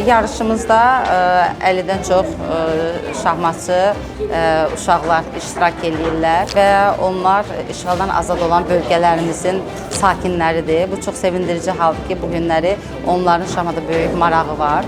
Yarışımızda 50-dən çox şahmatçı uşaqlar iştirak edirlər və onlar işğaldan azad olan bölgələrimizin sakinləridir. Bu çox sevindirici haldır ki, bu günləri onların şahmata böyük marağı var.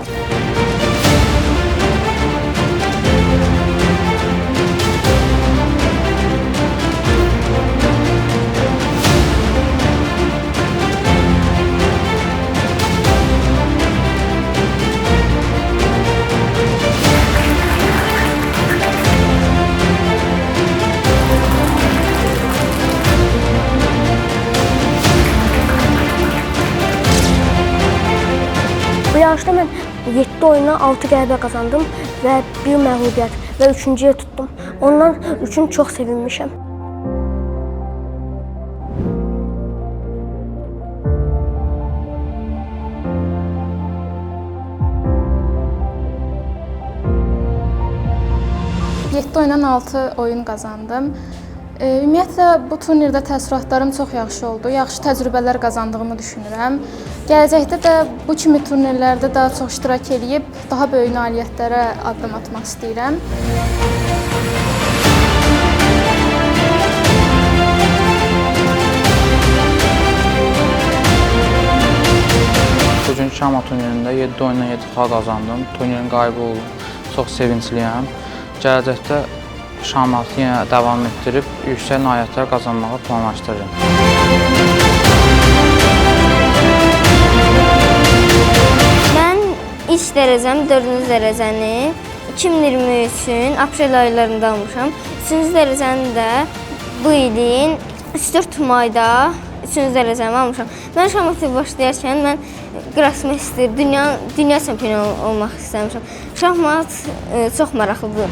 Bu yarışda mən 7 oyuna 6 qələbə qazandım və 1 məğlubiyyət və 3-cü yer tutdum. Ondan üçün çox sevinmişəm. Yeddi oyundan 6 oyun qazandım. Ümumiyyətlə, bu turnirdə təəssüratlarım çox yaxşı oldu. Yaxşı təcrübələr qazandığımı düşünürəm. Gələcəkdə də bu kimi turnirlərdə daha çox iştirak edib, daha böyük nailiyyətlərə addım atmaq istəyirəm. Bugünkü şahmat turnirində 7 oyundan 7 xal qazandım. Turnirin qalibi oldum. Çox sevincliyəm. Gələcəkdə şahmatı yenə davam etdirib, yüksək nailiyyətlər qazanmağı planlaşdırıram. Mən ilk dərəcəm 4-cü dərəcəni 2023-ün aprel aylarında almışam. 3-cü dərəcəni də bu ilin 4 mayda 3-cü dərəcəmi almışam. Mən şahmatı başlayarkən mən Qrosmeyster, dünya çempionu olmaq istəmişəm. Şahmat çox maraqlıdır.